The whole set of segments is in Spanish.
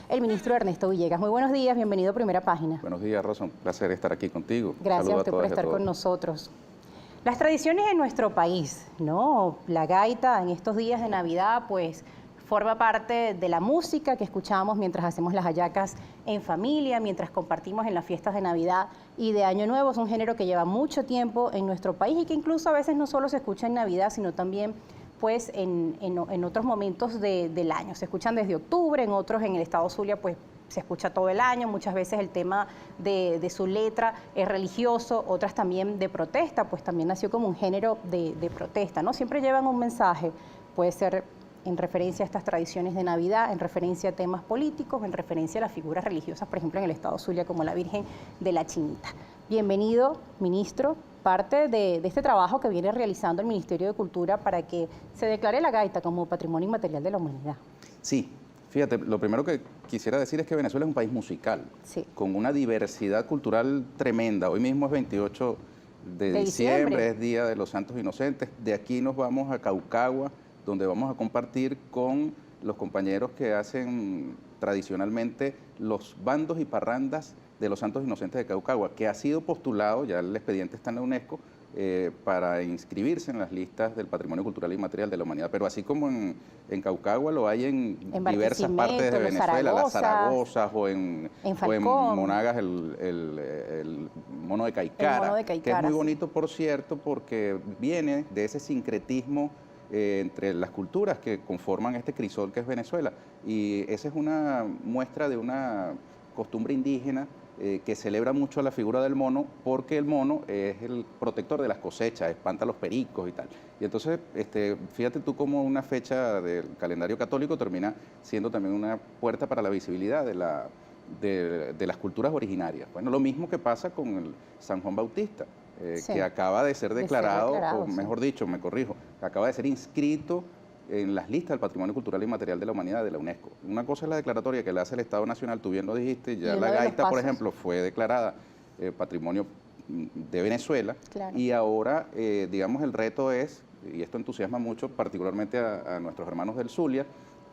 el ministro Ernesto Villegas. Muy buenos días, bienvenido a Primera Página. Buenos días, Rosa, un placer estar aquí contigo. Gracias a usted por estar con nosotros. Las tradiciones en nuestro país, ¿no? La gaita en estos días de Navidad, pues forma parte de la música que escuchamos mientras hacemos las hallacas en familia, mientras compartimos en las fiestas de Navidad y de Año Nuevo. Es un género que lleva mucho tiempo en nuestro país y que incluso a veces no solo se escucha en Navidad, sino también pues en otros momentos del año. Se escuchan desde octubre, en otros, en el estado Zulia, pues se escucha todo el año. Muchas veces el tema de su letra es religioso, otras también de protesta, pues también nació como un género de protesta, ¿no? Siempre llevan un mensaje, puede ser en referencia a estas tradiciones de Navidad, en referencia a temas políticos, en referencia a las figuras religiosas, por ejemplo, en el estado Zulia, como la Virgen de la Chinita. Bienvenido, ministro, parte de este trabajo que viene realizando el Ministerio de Cultura para que se declare la gaita como Patrimonio Inmaterial de la Humanidad. Sí, fíjate, lo primero que quisiera decir es que Venezuela es un país musical, sí, con una diversidad cultural tremenda. Hoy mismo es 28 de diciembre, es Día de los Santos Inocentes. De aquí nos vamos a Caucagua, donde vamos a compartir con los compañeros que hacen tradicionalmente los bandos y parrandas de los Santos Inocentes de Caucagua, que ha sido postulado, ya el expediente está en la UNESCO, para inscribirse en las listas del Patrimonio Cultural e Inmaterial de la Humanidad. Pero así como en Caucagua, lo hay en diversas partes de Venezuela, las Zaragozas o en Monagas el mono de Caicara, que es muy bonito, por cierto, porque viene de ese sincretismo entre las culturas que conforman este crisol que es Venezuela. Y esa es una muestra de una costumbre indígena que celebra mucho a la figura del mono, porque el mono es el protector de las cosechas, espanta a los pericos y tal. Y entonces, fíjate tú cómo una fecha del calendario católico termina siendo también una puerta para la visibilidad de las culturas originarias. Bueno, lo mismo que pasa con el San Juan Bautista, sí, que acaba de ser declarado, o mejor dicho, me corrijo, acaba de ser inscrito en las listas del Patrimonio Cultural e Inmaterial de la Humanidad de la UNESCO. Una cosa es la declaratoria que le hace el Estado Nacional, tú bien lo dijiste, ya la gaita, por ejemplo, fue declarada Patrimonio de Venezuela, claro, y ahora, digamos, el reto es, y esto entusiasma mucho, particularmente a nuestros hermanos del Zulia,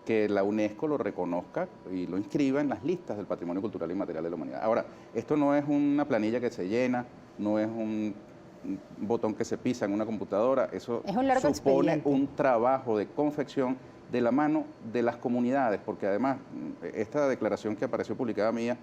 que la UNESCO lo reconozca y lo inscriba en las listas del Patrimonio Cultural e Inmaterial de la Humanidad. Ahora, esto no es una planilla que se llena, no es un botón que se pisa en una computadora, eso supone un trabajo de confección de la mano de las comunidades, porque además esta declaración que apareció publicada mía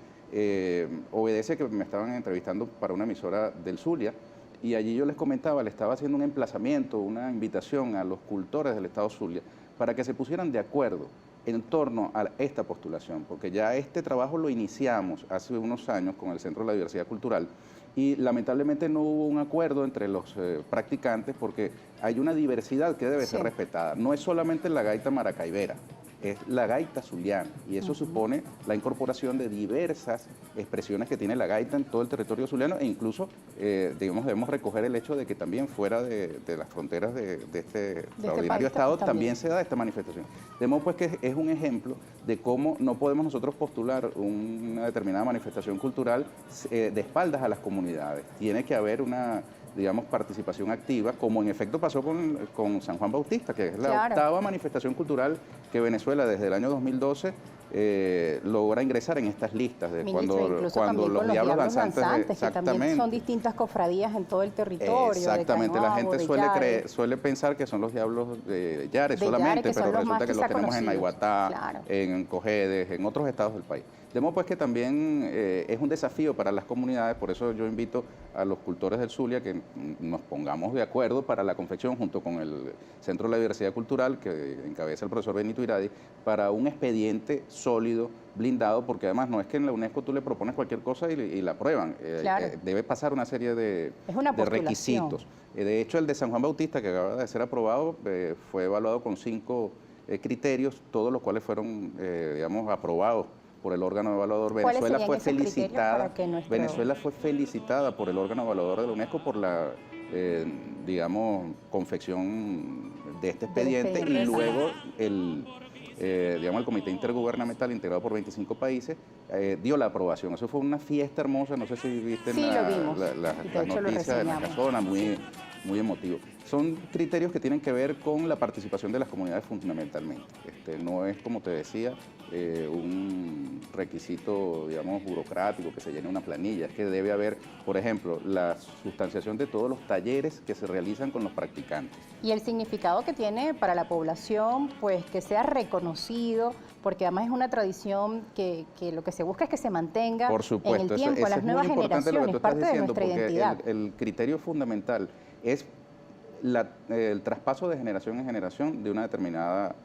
obedece que me estaban entrevistando para una emisora del Zulia, y allí yo les comentaba, le estaba haciendo un emplazamiento, una invitación a los cultores del estado Zulia para que se pusieran de acuerdo en torno a esta postulación, porque ya este trabajo lo iniciamos hace unos años con el Centro de la Diversidad Cultural y lamentablemente no hubo un acuerdo entre los practicantes porque hay una diversidad que debe ser respetada. No es solamente la gaita maracaibera, es la gaita zuliana, y eso supone la incorporación de diversas expresiones que tiene la gaita en todo el territorio zuliano, e incluso, digamos, debemos recoger el hecho de que también fuera de las fronteras de este extraordinario estado también se da esta manifestación. De modo pues que es un ejemplo de cómo no podemos nosotros postular una determinada manifestación cultural de espaldas a las comunidades. Tiene que haber una, digamos, participación activa, como en efecto pasó con San Juan Bautista, que es la octava manifestación cultural que Venezuela desde el año 2012 logra ingresar en estas listas de cuando los Diablos Danzantes, que también son distintas cofradías en todo el territorio. Exactamente, la gente suele pensar que son los Diablos de Yare solamente, pero resulta que los tenemos en Naiguatá, en Cojedes, en otros estados del país. De modo pues que también es un desafío para las comunidades, por eso yo invito a los cultores del Zulia que nos pongamos de acuerdo para la confección junto con el Centro de la Diversidad Cultural que encabeza el profesor Benito Iradi, para un expediente sólido, blindado, porque además no es que en la UNESCO tú le propones cualquier cosa y la aprueban, debe pasar una serie de requisitos. De hecho, el de San Juan Bautista, que acaba de ser aprobado, fue evaluado con 5 criterios, todos los cuales fueron, digamos, aprobados por el órgano evaluador. Venezuela fue felicitada por el órgano evaluador de la UNESCO por la, digamos, confección de este expediente, y luego digamos, el Comité Intergubernamental integrado por 25 países dio la aprobación. Eso fue una fiesta hermosa, no sé si viste las noticias de la casona, muy emotivo. Son criterios que tienen que ver con la participación de las comunidades fundamentalmente. No es, como te decía, un requisito, digamos, burocrático, que se llene una planilla, es que debe haber, por ejemplo, la sustanciación de todos los talleres que se realizan con los practicantes. Y el significado que tiene para la población, pues que sea reconocido, porque además es una tradición que lo que se busca es que se mantenga por supuesto, en el tiempo, a las nuevas generaciones, parte de nuestra identidad. El criterio fundamental es el traspaso de generación en generación de una determinada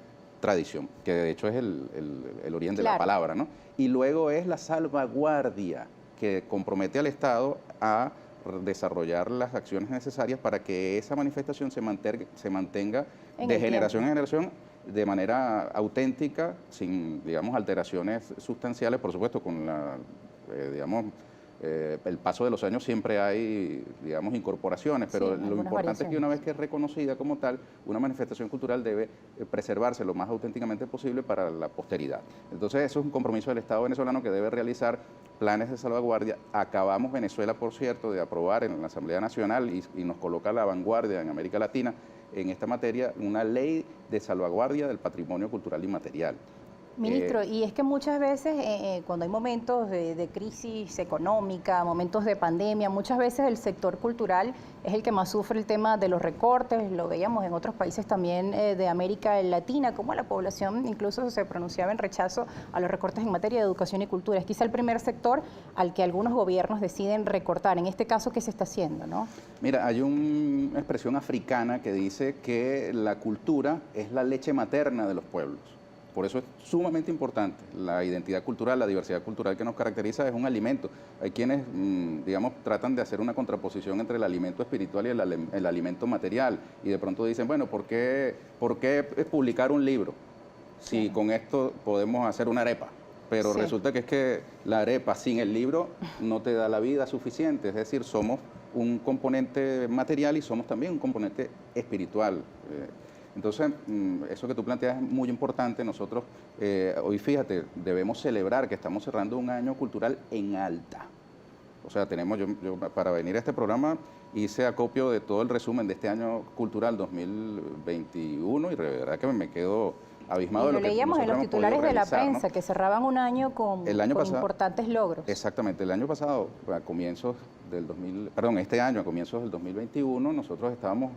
tradición, que de hecho es el origen de la palabra, ¿no? Y luego es la salvaguardia, que compromete al Estado a desarrollar las acciones necesarias para que esa manifestación se mantenga de generación en generación de manera auténtica, sin, digamos, alteraciones sustanciales, por supuesto, con el paso de los años siempre hay, digamos, incorporaciones, pero lo importante es que una vez que es reconocida como tal, una manifestación cultural debe preservarse lo más auténticamente posible para la posteridad. Entonces, eso es un compromiso del Estado venezolano que debe realizar planes de salvaguardia. Acabamos, Venezuela, por cierto, de aprobar en la Asamblea Nacional y nos coloca a la vanguardia en América Latina en esta materia una ley de salvaguardia del patrimonio cultural inmaterial. Ministro, y es que muchas veces cuando hay momentos de crisis económica, momentos de pandemia, muchas veces el sector cultural es el que más sufre el tema de los recortes, lo veíamos en otros países también de América Latina, como la población incluso se pronunciaba en rechazo a los recortes en materia de educación y cultura. Es quizá el primer sector al que algunos gobiernos deciden recortar. En este caso, ¿qué se está haciendo, no? Mira, hay una expresión africana que dice que la cultura es la leche materna de los pueblos. Por eso es sumamente importante. La identidad cultural, la diversidad cultural que nos caracteriza es un alimento. Hay quienes, digamos, tratan de hacer una contraposición entre el alimento espiritual y el alimento material. Y de pronto dicen, bueno, ¿por qué publicar un libro si con esto podemos hacer una arepa? Pero resulta que es que la arepa sin el libro no te da la vida suficiente. Es decir, somos un componente material y somos también un componente espiritual. Entonces, eso que tú planteas es muy importante. Nosotros, hoy fíjate, debemos celebrar que estamos cerrando un año cultural en alta. O sea, yo para venir a este programa hice acopio de todo el resumen de este año cultural 2021 y de verdad que me quedo abismado de lo que leíamos en los titulares de la prensa, ¿no? Que cerraban un año con importantes logros. Exactamente, el año pasado, a comienzos del este año, a comienzos del 2021, nosotros estábamos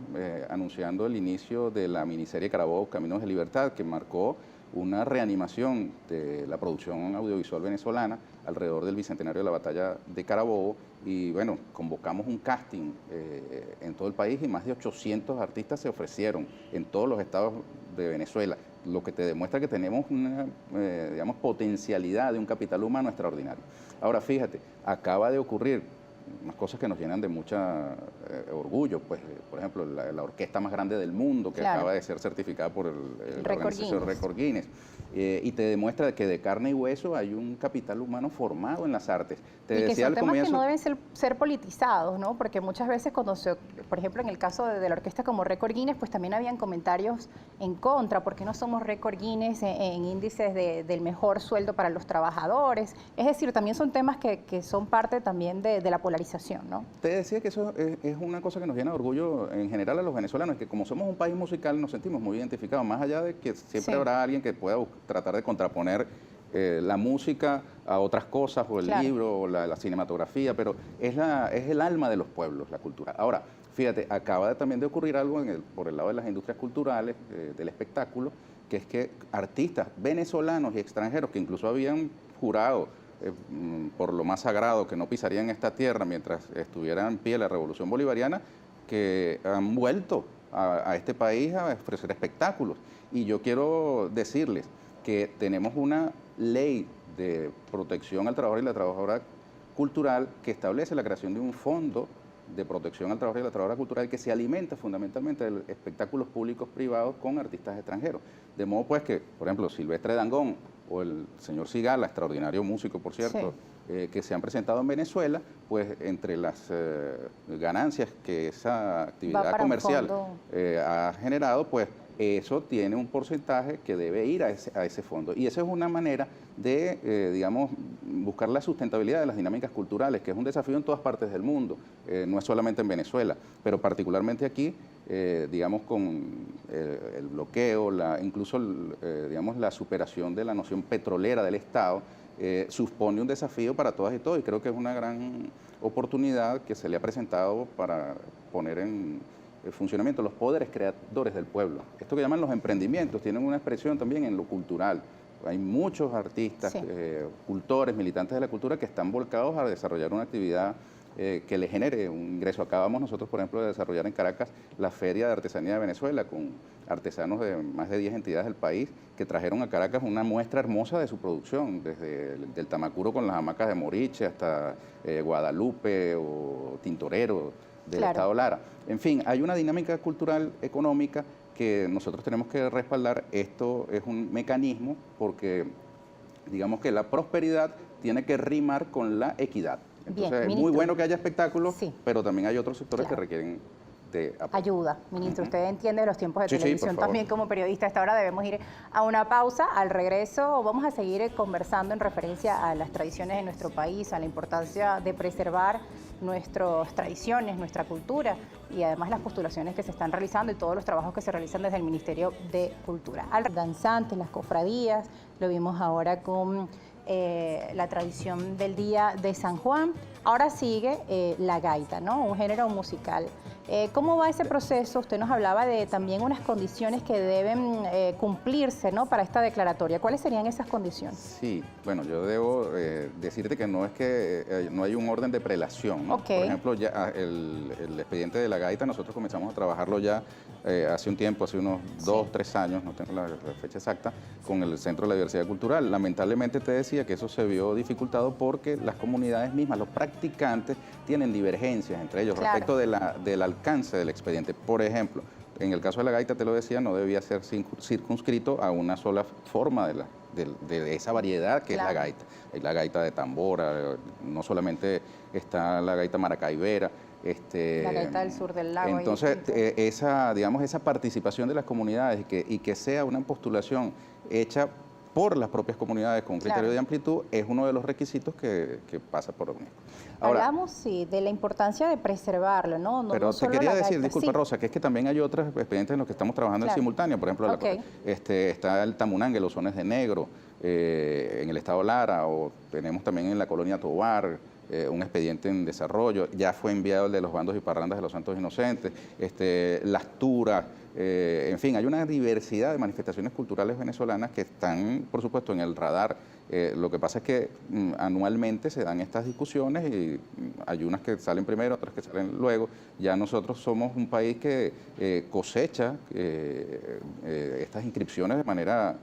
anunciando el inicio de la miniserie Carabobo, Caminos de Libertad, que marcó una reanimación de la producción audiovisual venezolana alrededor del bicentenario de la batalla de Carabobo y bueno, convocamos un casting en todo el país y más de 800 artistas se ofrecieron en todos los estados de Venezuela, lo que te demuestra que tenemos una, digamos, potencialidad de un capital humano extraordinario. Ahora fíjate, acaba de ocurrir unas cosas que nos llenan de mucha orgullo, pues por ejemplo la orquesta más grande del mundo que acaba de ser certificada por la organización Record Guinness y te demuestra que de carne y hueso hay un capital humano formado en las artes. Y que son temas que no deben ser politizados, ¿no? Porque muchas veces cuando por ejemplo en el caso de la orquesta como Record Guinness, pues también habían comentarios en contra, porque no somos Record Guinness en índices del mejor sueldo para los trabajadores. Es decir, también son temas que son parte también de la polarización, ¿no? Te decía que eso es una cosa que nos llena de orgullo en general a los venezolanos, que como somos un país musical nos sentimos muy identificados, más allá de que siempre habrá alguien que pueda tratar de contraponer la música a otras cosas, o el libro, o la cinematografía, pero es el alma de los pueblos, la cultura. Ahora, fíjate, acaba también de ocurrir algo por el lado de las industrias culturales, del espectáculo, que es que artistas venezolanos y extranjeros que incluso habían jurado por lo más sagrado que no pisarían esta tierra mientras estuviera en pie la revolución bolivariana, que han vuelto a este país a ofrecer espectáculos. Y yo quiero decirles que tenemos una ley de protección al trabajador y la trabajadora cultural que establece la creación de un fondo de protección al trabajador y la trabajadora cultural que se alimenta fundamentalmente de espectáculos públicos privados con artistas extranjeros. De modo pues que, por ejemplo, Silvestre Dangond o el señor Cigala, extraordinario músico, por cierto, que se han presentado en Venezuela, pues entre las ganancias que esa actividad comercial ha generado, pues eso tiene un porcentaje que debe ir a ese fondo. Y esa es una manera de, digamos, buscar la sustentabilidad de las dinámicas culturales, que es un desafío en todas partes del mundo, no es solamente en Venezuela, pero particularmente aquí, digamos, con el bloqueo, incluso, digamos, la superación de la noción petrolera del Estado, supone un desafío para todas y todos, y creo que es una gran oportunidad que se le ha presentado para poner en funcionamiento los poderes creadores del pueblo. Esto que llaman los emprendimientos tienen una expresión también en lo cultural. Hay muchos artistas, sí, cultores, militantes de la cultura que están volcados a desarrollar una actividad que le genere un ingreso. Acabamos nosotros, por ejemplo, de desarrollar en Caracas la Feria de Artesanía de Venezuela con artesanos de más de 10 entidades del país que trajeron a Caracas una muestra hermosa de su producción, desde el tamacuro con las hamacas de Moriche hasta Guadalupe o Tintorero del Estado Lara. En fin, hay una dinámica cultural, económica, que nosotros tenemos que respaldar. Esto es un mecanismo porque, digamos que la prosperidad tiene que rimar con la equidad. Entonces, bien, es muy bueno que haya espectáculos, sí, pero también hay otros sectores que requieren de ayuda. Ministro, usted entiende los tiempos de televisión también como periodista. Hasta ahora debemos ir a una pausa. Al regreso vamos a seguir conversando en referencia a las tradiciones de nuestro país, a la importancia de preservar nuestras tradiciones, nuestra cultura y además las postulaciones que se están realizando y todos los trabajos que se realizan desde el Ministerio de Cultura. Al danzantes, las cofradías, lo vimos ahora con la tradición del Día de San Juan. Ahora sigue la gaita, ¿no? Un género musical. ¿Cómo va ese proceso? Usted nos hablaba de también unas condiciones que deben cumplirse, ¿no?, para esta declaratoria. ¿Cuáles serían esas condiciones? Sí, bueno, yo debo decirte que no es que no hay un orden de prelación, ¿no? Okay. Por ejemplo, ya el expediente de la gaita nosotros comenzamos a trabajarlo ya hace un tiempo, hace unos 2, 3 años, no tengo la fecha exacta, con el Centro de la Diversidad Cultural. Lamentablemente te decía que eso se vio dificultado porque las comunidades mismas, los practicantes, tienen divergencias entre ellos respecto del alcance del expediente. Por ejemplo, en el caso de la gaita, te lo decía, no debía ser circunscrito a una sola forma de esa variedad que es la gaita. Hay la gaita de tambora, no solamente está la gaita maracaibera. La gaita del sur del lago. Entonces, esa participación de las comunidades y que sea una postulación hecha por las propias comunidades con un criterio de amplitud es uno de los requisitos que pasa por UNESCO. Ahora, hablamos, sí, de la importancia de preservarlo, ¿no? Pero te quería decir, disculpa, Rosa, que es que también hay otros expedientes en los que estamos trabajando en simultáneo. Por ejemplo, está el tamunangue, los sones de negro, en el estado Lara, o tenemos también en la colonia Tobar, un expediente en desarrollo. Ya fue enviado el de los bandos y parrandas de los Santos Inocentes, las turas. En fin, hay una diversidad de manifestaciones culturales venezolanas que están, por supuesto, en el radar. Lo que pasa es que anualmente se dan estas discusiones y hay unas que salen primero, otras que salen luego. Ya nosotros somos un país que cosecha estas inscripciones de manera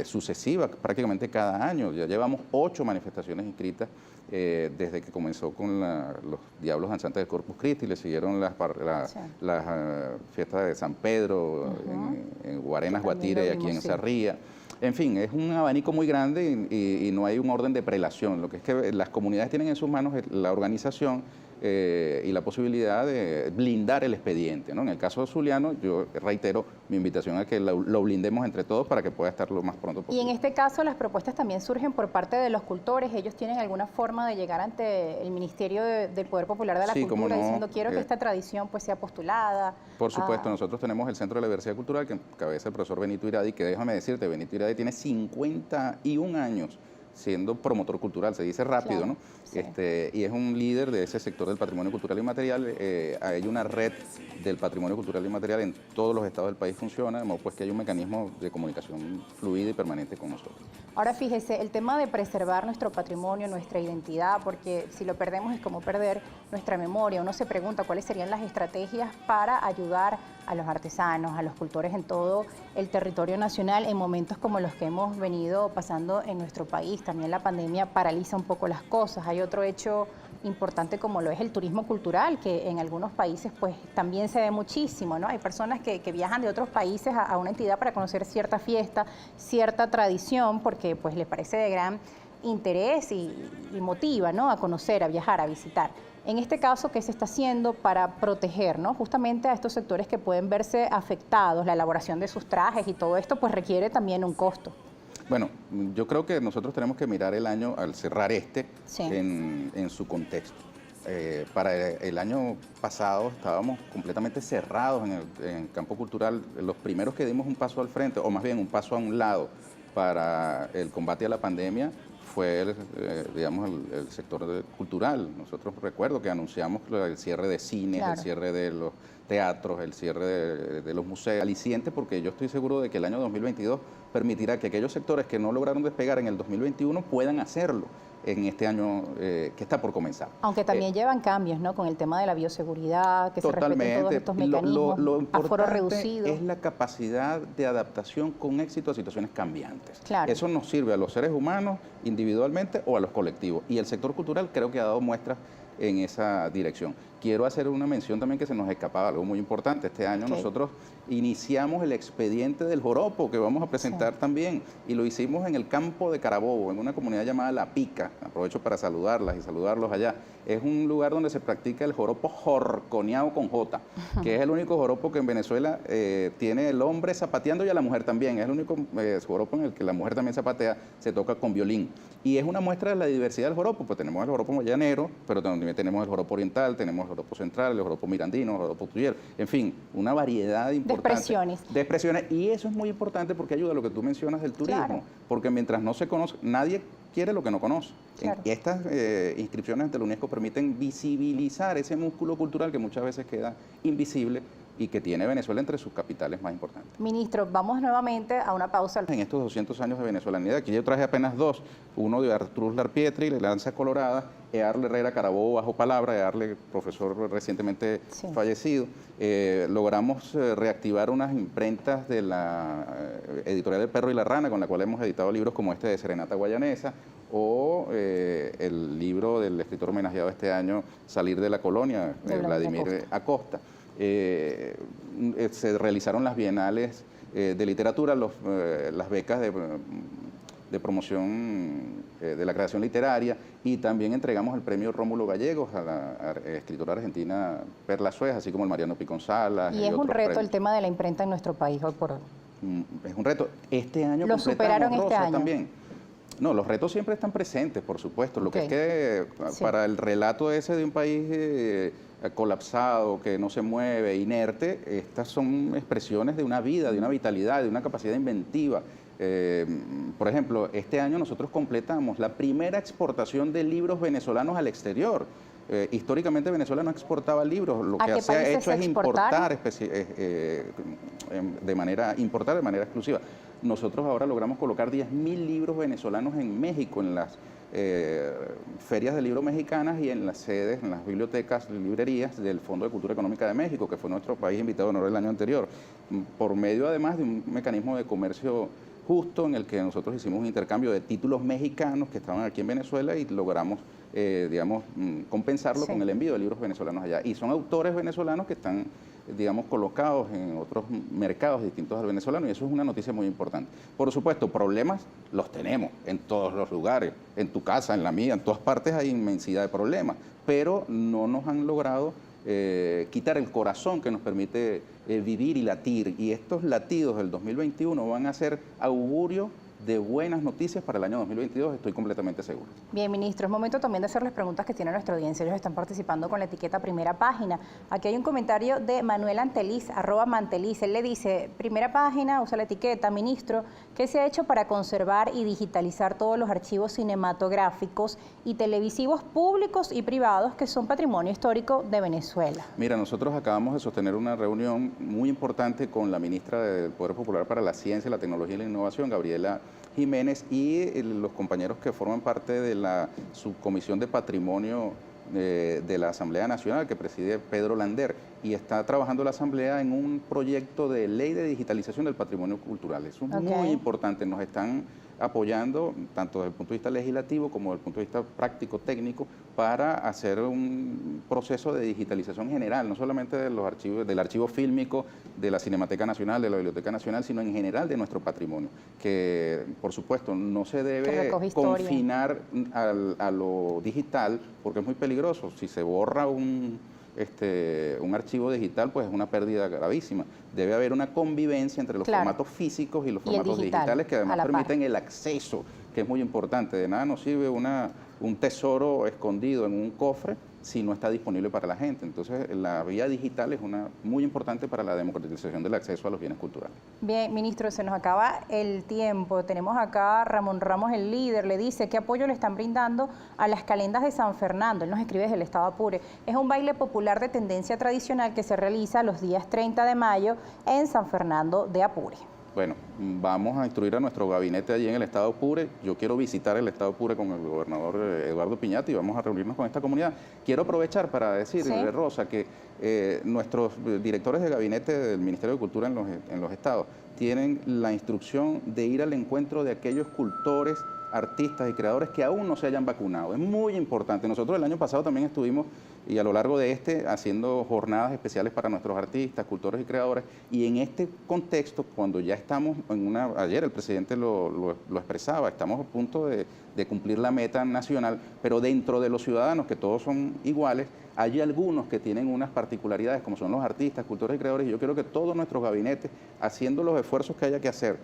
sucesiva, prácticamente cada año. Ya llevamos 8 manifestaciones inscritas desde que comenzó con los Diablos Danzantes de Corpus Christi, le siguieron las fiestas de San Pedro, en Guarenas, Guatire y aquí en Sarría. En fin, es un abanico muy grande y no hay un orden de prelación. Lo que es que las comunidades tienen en sus manos la organización y la posibilidad de blindar el expediente, ¿no? En el caso de Zuliano, yo reitero mi invitación a que lo blindemos entre todos para que pueda estar lo más pronto posible. Y en este caso las propuestas también surgen por parte de los cultores. ¿Ellos tienen alguna forma de llegar ante el Ministerio del Poder Popular de la Cultura diciendo quiero que esta tradición pues sea postulada? Por supuesto, nosotros tenemos el Centro de la Diversidad Cultural que encabeza el profesor Benito Iradi, que déjame decirte, Benito Iradi tiene 51 años siendo promotor cultural, se dice rápido, ¿no? Sí. Y es un líder de ese sector del patrimonio cultural inmaterial. Hay una red del patrimonio cultural inmaterial en todos los estados del país funciona, de modo pues que hay un mecanismo de comunicación fluida y permanente con nosotros. Ahora fíjese, el tema de preservar nuestro patrimonio, nuestra identidad, porque si lo perdemos es como perder nuestra memoria. Uno se pregunta cuáles serían las estrategias para ayudar a los artesanos, a los cultores en todo el territorio nacional en momentos como los que hemos venido pasando en nuestro país. También la pandemia paraliza un poco las cosas. Hay otro hecho importante como lo es el turismo cultural, que en algunos países pues también se ve muchísimo, ¿no? Hay personas que viajan de otros países a una entidad para conocer cierta fiesta, cierta tradición, porque pues les parece de gran interés y motiva, ¿no?, a conocer, a viajar, a visitar. En este caso, ¿qué se está haciendo para proteger, ¿no?, justamente a estos sectores que pueden verse afectados? La elaboración de sus trajes y todo esto pues requiere también un costo. Bueno, yo creo que nosotros tenemos que mirar el año, al cerrar en su contexto. Para el año pasado estábamos completamente cerrados en el campo cultural. Los primeros que dimos un paso al frente, o más bien un paso a un lado para el combate a la pandemia, fue, digamos, el sector cultural. Nosotros recuerdo que anunciamos el cierre de cines, el cierre de los teatros, el cierre de los museos. Aliciente, porque yo estoy seguro de que el año 2022 permitirá que aquellos sectores que no lograron despegar en el 2021 puedan hacerlo en este año que está por comenzar. Aunque también llevan cambios, ¿no? Con el tema de la bioseguridad, que se respeten todos estos mecanismos, lo aforo reducido. Es la capacidad de adaptación con éxito a situaciones cambiantes. Claro. Eso nos sirve a los seres humanos individualmente o a los colectivos. Y el sector cultural creo que ha dado muestras en esa dirección. Quiero hacer una mención también que se nos escapaba, algo muy importante. Este año nosotros iniciamos el expediente del joropo que vamos a presentar también, y lo hicimos en el campo de Carabobo, en una comunidad llamada La Pica. Aprovecho para saludarlas y saludarlos allá. Es un lugar donde se practica el joropo jorconeado con J, que es el único joropo que en Venezuela tiene el hombre zapateando y a la mujer también. Es el único joropo en el que la mujer también zapatea, se toca con violín. Y es una muestra de la diversidad del joropo, pues tenemos el joropo llanero, pero también tenemos el joropo oriental, tenemos el joropo central, el joropo mirandino, el joropo tuyero, en fin, una variedad importante de expresiones. Y eso es muy importante porque ayuda a lo que tú mencionas del turismo, porque mientras no se conoce, nadie quiere lo que no conoce. Y estas inscripciones ante la UNESCO permiten visibilizar ese músculo cultural que muchas veces queda invisible y que tiene Venezuela entre sus capitales más importantes. Ministro, vamos nuevamente a una pausa. En estos 200 años de venezolanidad, aquí yo traje apenas dos, uno de Arturus Larpietri, de Lanza Colorada, Earle Herrera Carabobo bajo palabra, Earle, profesor recientemente fallecido. Logramos reactivar unas imprentas de la editorial El Perro y la Rana, con la cual hemos editado libros como este de Serenata Guayanesa, o el libro del escritor homenajeado este año, Salir de la Colonia, de Vladimir Acosta. Se realizaron las bienales de literatura, las becas de promoción de la creación literaria, y también entregamos el premio Rómulo Gallegos a la escritora argentina Perla Suez, así como el Mariano Piconzala. Y es un reto el tema de la imprenta en nuestro país hoy por hoy. Es un reto. Este año lo superaron este año también. No, los retos siempre están presentes, por supuesto. Lo que es que para el relato ese de un país colapsado, que no se mueve, inerte, estas son expresiones de una vida, de una vitalidad, de una capacidad inventiva. Por ejemplo, este año nosotros completamos la primera exportación de libros venezolanos al exterior. Históricamente Venezuela no exportaba libros, lo que se ha hecho es importar de manera exclusiva. Nosotros ahora logramos colocar 10.000 libros venezolanos en México, en las ferias de libro mexicanas y en las sedes, en las bibliotecas, librerías del Fondo de Cultura Económica de México, que fue nuestro país invitado de honor el año anterior, por medio además de un mecanismo de comercio justo en el que nosotros hicimos un intercambio de títulos mexicanos que estaban aquí en Venezuela y logramos, digamos, compensarlo con el envío de libros venezolanos allá. Y son autores venezolanos que están, digamos, colocados en otros mercados distintos al venezolano, y eso es una noticia muy importante. Por supuesto, problemas los tenemos en todos los lugares, en tu casa, en la mía, en todas partes hay inmensidad de problemas, pero no nos han logrado quitar el corazón que nos permite vivir y latir, y estos latidos del 2021 van a ser augurio de buenas noticias para el año 2022, estoy completamente seguro. Bien, ministro, es momento también de hacerles preguntas que tiene nuestra audiencia. Ellos están participando con la etiqueta Primera Página. Aquí hay un comentario de Manuel Anteliz, @Manteliz. Él le dice: Primera Página, usa la etiqueta, ministro, ¿qué se ha hecho para conservar y digitalizar todos los archivos cinematográficos y televisivos públicos y privados que son patrimonio histórico de Venezuela? Mira, nosotros acabamos de sostener una reunión muy importante con la ministra del Poder Popular para la Ciencia, la Tecnología y la Innovación, Gabriela Jiménez, y los compañeros que forman parte de la subcomisión de patrimonio de la Asamblea Nacional, que preside Pedro Lander, y está trabajando la Asamblea en un proyecto de ley de digitalización del patrimonio cultural. Eso es muy importante, nos están apoyando tanto desde el punto de vista legislativo como desde el punto de vista práctico, técnico, para hacer un proceso de digitalización general, no solamente de los archivos, del archivo fílmico, de la Cinemateca Nacional, de la Biblioteca Nacional, sino en general de nuestro patrimonio, que por supuesto no se debe confinar a lo digital, porque es muy peligroso. Si se borra un archivo digital, pues es una pérdida gravísima. Debe haber una convivencia entre los formatos físicos y los formatos digitales, que además permiten el acceso, que es muy importante. De nada nos sirve un tesoro escondido en un cofre si no está disponible para la gente. Entonces, la vía digital es muy importante para la democratización del acceso a los bienes culturales. Bien, ministro, se nos acaba el tiempo. Tenemos acá a Ramón Ramos, el líder, le dice qué apoyo le están brindando a las calendas de San Fernando. Él nos escribe desde el estado Apure. Es un baile popular de tendencia tradicional que se realiza los días 30 de mayo en San Fernando de Apure. Bueno, vamos a instruir a nuestro gabinete allí en el estado Apure. Yo quiero visitar el estado Apure con el gobernador Eduardo Piñate y vamos a reunirnos con esta comunidad. Quiero aprovechar para decir, ¿sí?, Rosa, que nuestros directores de gabinete del Ministerio de Cultura en los estados tienen la instrucción de ir al encuentro de aquellos cultores, artistas y creadores que aún no se hayan vacunado. Es muy importante. Nosotros el año pasado también estuvimos, y a lo largo de haciendo jornadas especiales para nuestros artistas, cultores y creadores, y en este contexto, cuando ya estamos ayer el presidente lo expresaba, estamos a punto de cumplir la meta nacional, pero dentro de los ciudadanos, que todos son iguales, hay algunos que tienen unas particularidades, como son los artistas, cultores y creadores, y yo quiero que todos nuestros gabinetes, haciendo los esfuerzos que haya que hacer,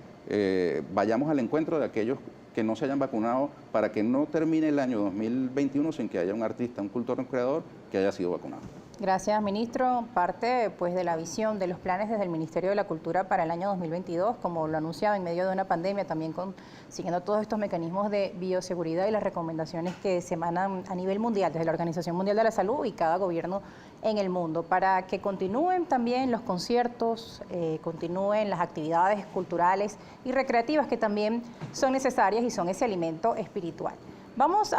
vayamos al encuentro de aquellos que no se hayan vacunado para que no termine el año 2021 sin que haya un artista, un cultor, un creador que haya sido vacunado. Gracias, ministro. Parte pues de la visión de los planes desde el Ministerio de la Cultura para el año 2022, como lo anunciaba en medio de una pandemia, también siguiendo todos estos mecanismos de bioseguridad y las recomendaciones que se emanan a nivel mundial, desde la Organización Mundial de la Salud y cada gobierno en el mundo, para que continúen también los conciertos, continúen las actividades culturales y recreativas que también son necesarias y son ese alimento espiritual. Vamos a